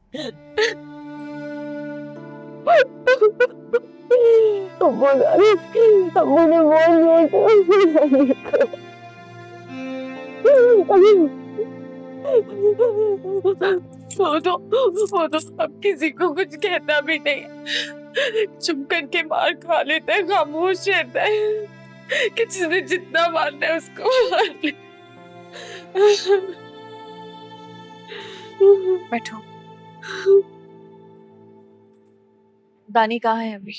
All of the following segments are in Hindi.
अम्मू ने बोल दिया वो तो अब किसी को कुछ कहता भी नहीं, चुप करके मार खा लेता है, खामोश रहता है कि जिसने जितना मारना है उसको मार ले। बैठो। दानी कहाँ है अभी?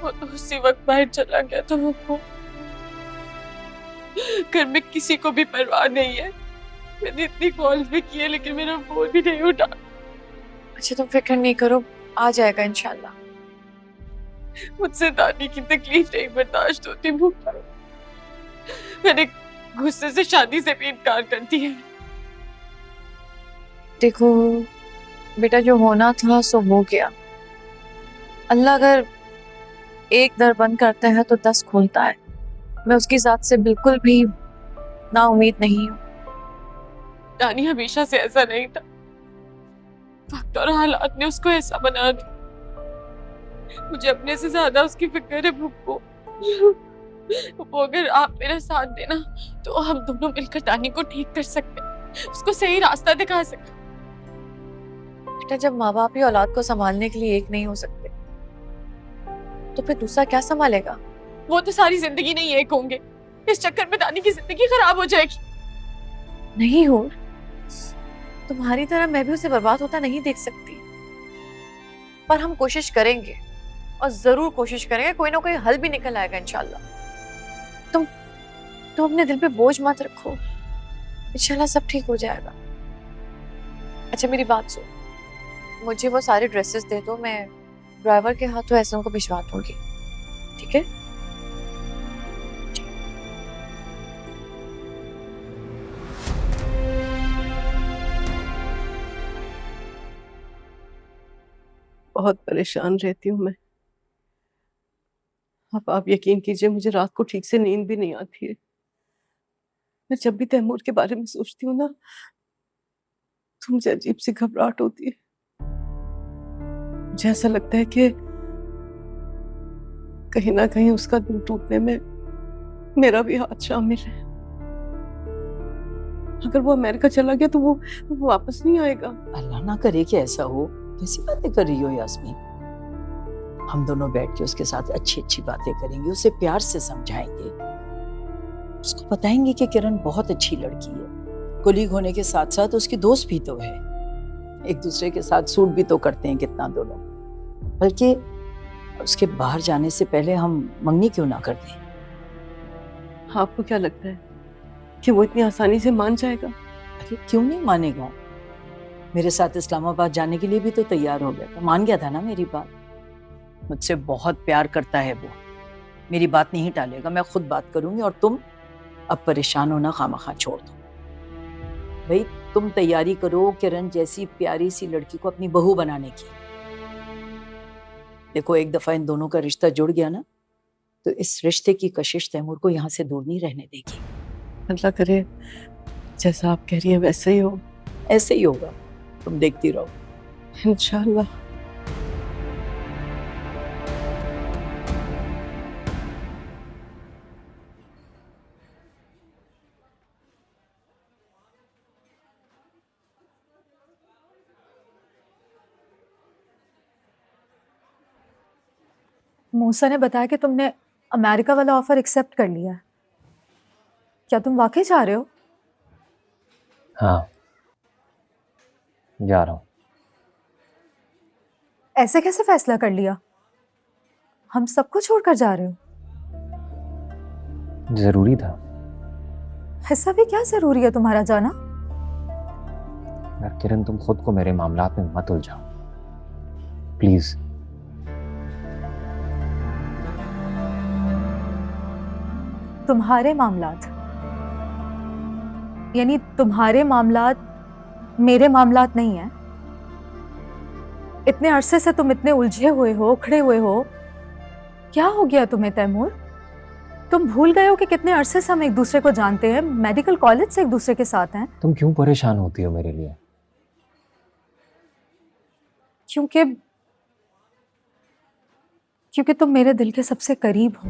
वो तो उसी वक्त बाहर चला गया था। वो घर में किसी को भी परवाह नहीं है। मैंने इतनी कॉल भी की है लेकिन मेरा फोन भी नहीं उठा। अच्छा तुम फिक्र नहीं करो, आ जाएगा इंशाल्लाह। मुझसे दादी की तकलीफ नहीं बर्दाश्त होती। मैंने गुस्से से शादी से भी इनकार कर दिया। देखो बेटा, जो होना था सो हो गया। अल्लाह अगर एक दर बंद करता है तो 10 खोलता है। मैं उसकी जात से बिल्कुल भी ना उम्मीद नहीं हूँ। दानी हमेशा से ऐसा नहीं था, वक्त और हालात ने उसको ऐसा बना दिया। मुझे अपने से ज्यादा उसकी फिक्र है भुप्पो। वो अगर आप मेरा साथ देना तो हम दोनों मिलकर दानी को ठीक कर सकते, उसको सही रास्ता दिखा सकते। बेटा जब माँ बाप ही औलाद को संभालने के लिए एक नहीं हो सकते तो फिर दूसरा क्या संभालेगा? वो तो सारी जिंदगी नहीं एक होंगे। इस चक्कर में दानी की जिंदगी खराब हो जाएगी। नहीं हो, तुम्हारी तरह मैं भी उसे बर्बाद होता नहीं देख सकती, पर हम कोशिश करेंगे और जरूर कोशिश करेंगे, कोई ना कोई हल भी निकल आएगा इंशाल्लाह। तुम अपने दिल पे बोझ मत रखो, इंशाल्लाह सब ठीक हो जाएगा। अच्छा मेरी बात सुन, मुझे वो सारे ड्रेसेस दे दो, मैं ड्राइवर के हाथों ऐसे को भिजवा दूंगी, ठीक है? बहुत परेशान रहती हूँ मैं। अब आप यकीन कीजिए मुझे रात को ठीक से नींद भी नहीं आती है। मैं जब भी तैमूर के बारे में सोचती हूँ ना तो मुझे अजीब सी घबराहट होती है। मुझे ऐसा लगता है कि कहीं ना कहीं उसका दिल टूटने में मेरा भी हाथ शामिल है। अगर वो अमेरिका चला गया तो वो वापस नहीं आएगा। अल्लाह ना करे कि ऐसा हो। कैसी बातें कर रही हो यास्मीन? हम दोनों बैठ के उसके साथ अच्छी अच्छी बातें करेंगे, उसे प्यार से समझाएंगे, उसको बताएंगे कि किरण बहुत अच्छी लड़की है, कोलीग होने के साथ साथ उसकी दोस्त भी तो है, एक दूसरे के साथ सूट भी तो करते हैं कितना दोनों। बल्कि उसके बाहर जाने से पहले हम मंगनी क्यों ना कर दें? आपको क्या लगता है कि वो इतनी आसानी से मान जाएगा? अरे क्यों नहीं मानेगा? मेरे साथ इस्लामाबाद जाने के लिए भी तो तैयार हो गया था, मान गया था ना मेरी बात। मुझसे बहुत प्यार करता है वो, मेरी बात नहीं टालेगा। मैं खुद बात करूंगी और तुम अब परेशान होना खामखा छोड़ दो। भाई तुम तैयारी करो किरण जैसी प्यारी सी लड़की को अपनी बहू बनाने की। देखो एक दफा इन दोनों का रिश्ता जुड़ गया ना तो इस रिश्ते की कशिश तैमूर को यहाँ से दूर नहीं रहने देगी। अल्लाह करे जैसा आप कह रही हैं वैसे ही हो। ऐसे ही होगा, तुम देखती रहो इंशाल्लाह। मूसा ने बताया कि तुमने अमेरिका वाला ऑफर एक्सेप्ट कर लिया है। क्या तुम वाकई जा रहे हो? हाँ जा रहा हूँ। ऐसे कैसे फैसला कर लिया? हम सबको छोड़कर जा रहे हो? जरूरी था। ऐसा भी क्या जरूरी है तुम्हारा जाना? यार किरण तुम खुद को मेरे मामलात में मत उलझाओ प्लीज। तुम्हारे मामलात यानी तुम्हारे मामलात मेरे मामलात नहीं है? इतने अरसे से तुम इतने उलझे हुए हो, खड़े हुए हो, क्या हो गया तुम्हें तैमूर? तुम भूल गए हो कि कितने अरसे से हम एक दूसरे को जानते हैं, मेडिकल कॉलेज से एक दूसरे के साथ हैं। तुम क्यों परेशान होती हो मेरे लिए? क्योंकि क्योंकि तुम मेरे दिल के सबसे करीब हो।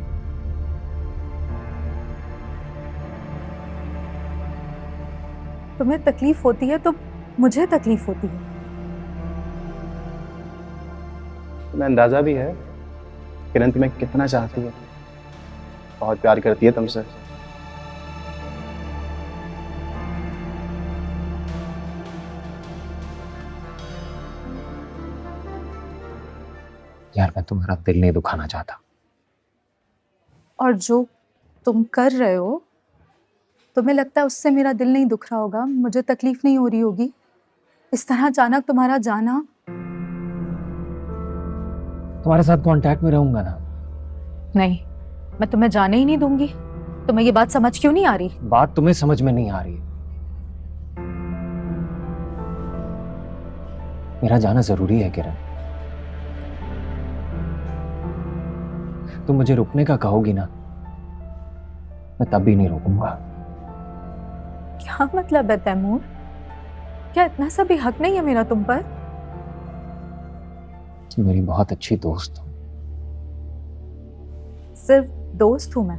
तुम्हें तकलीफ होती है तो मुझे तकलीफ होती है। तुम्हें अंदाजा भी है किरण तुम्हें कितना चाहती है, बहुत प्यार करती है तुमसे। यार मैं तुम्हारा दिल नहीं दुखाना चाहता। और जो तुम कर रहे हो, तुम्हें लगता है उससे मेरा दिल नहीं दुख रहा होगा, मुझे तकलीफ नहीं हो रही होगी? इस तरह अचानक तुम्हारा जाना। तुम्हारे साथ कांटेक्ट में रहूंगा ना। नहीं, मैं तुम्हें जाने ही नहीं दूंगी। तुम्हें ये बात समझ क्यों नहीं आ रही? बात तुम्हें समझ में नहीं आ रही है। मेरा जाना जरूरी है किरण। तुम मुझे रुकने का कहोगी ना, मैं तब भी नहीं रुकूंगा। क्या मतलब है तैमूर? क्या इतना सा भी हक नहीं है मेरा तुम पर? तुम मेरी बहुत अच्छी दोस्त हो। सिर्फ दोस्त हूं मैं।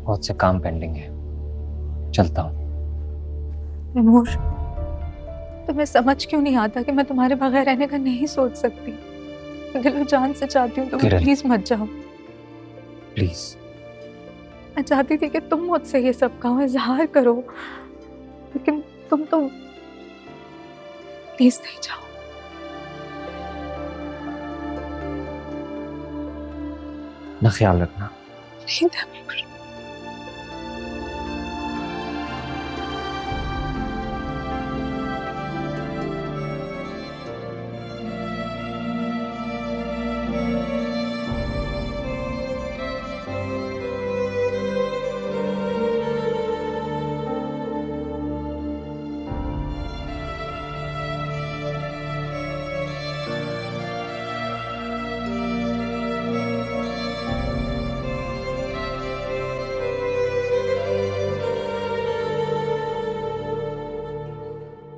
बहुत से काम पेंडिंग है, चलता हूँ। तैमूर, तुम्हें समझ क्यों नहीं आता कि मैं तुम्हारे बगैर रहने का नहीं सोच सकती? दिलो जान से चाहती हूँ, तुम किरण। प्लीज मत जाओ। प्लीज। मैं चाहती थी कि तुम मुझसे ये सब कहो, इजहार करो, लेकिन तुम तो प्लीज नहीं जाओ। ना ख्याल रखना। नहीं तैमूर।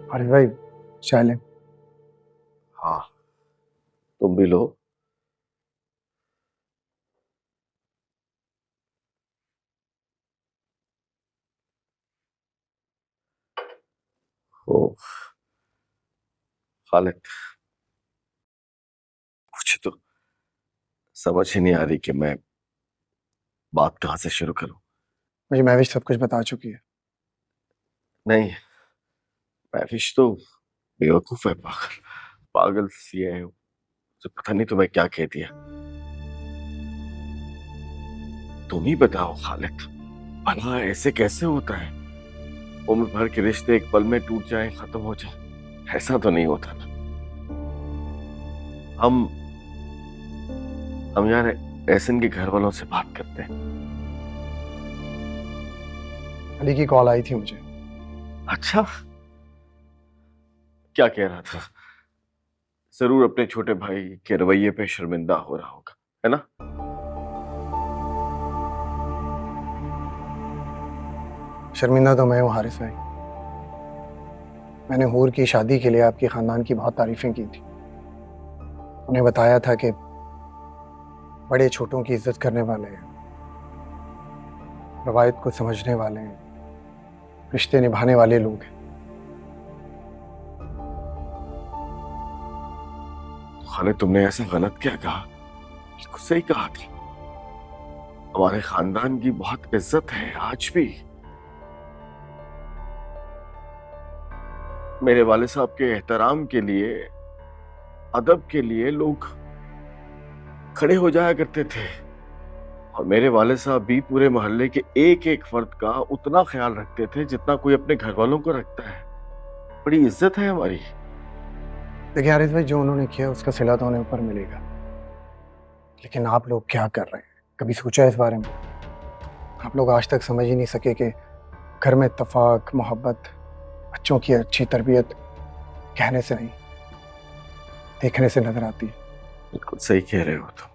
अरे भाई चाय लें। हाँ, तुम भी लो। ओ खालिद, मुझे तो समझ ही नहीं आ रही कि मैं बात कहाँ से शुरू करूं। मुझे महविश सब कुछ बता चुकी है। नहीं, महविश तो बेवकूफ है, पागल पागल सी है। उसे पता नहीं तुम्हें क्या कह दिया। तुम ही बताओ खालिद, भला ऐसे कैसे होता है? उम्र भर के रिश्ते एक पल में टूट जाएं, खत्म हो जाए, ऐसा तो नहीं होता ना। हम यार एहसन के घर वालों से बात करते हैं। अली की कॉल आई थी मुझे। अच्छा, क्या कह रहा था? जरूर अपने छोटे भाई के रवैये पे शर्मिंदा हो रहा होगा, है ना? शर्मिंदा तो मैं हूँ हारिस भाई। मैंने हूर की शादी के लिए आपके खानदान की बहुत तारीफें की थी। उन्हें बताया था कि बड़े छोटों की इज्जत करने वाले हैं, रवायत को समझने वाले हैं, रिश्ते निभाने वाले लोग हैं। खालिद, तुमने ऐसा गलत क्या कहा? बिल्कुल सही कहा था। हमारे खानदान की बहुत इज्जत है आज भी। मेरे वाले साहब के एहतराम के लिए, अदब के लिए लोग खड़े हो जाया करते थे, और मेरे वाले साहब भी पूरे मोहल्ले के एक एक फर्द का उतना ख्याल रखते थे जितना कोई अपने घर वालों को रखता है। बड़ी इज्जत है हमारी। देखिए हारिस भाई, जो उन्होंने किया उसका सिला तो उन्हें ऊपर मिलेगा, लेकिन आप लोग क्या कर रहे हैं? कभी सोचा है इस बारे में? आप लोग आज तक समझ ही नहीं सके कि घर में इत्तेफाक, मोहब्बत, बच्चों की अच्छी तरबियत कहने से नहीं, देखने से नजर आती है। बिल्कुल सही कह रहे हो तुम।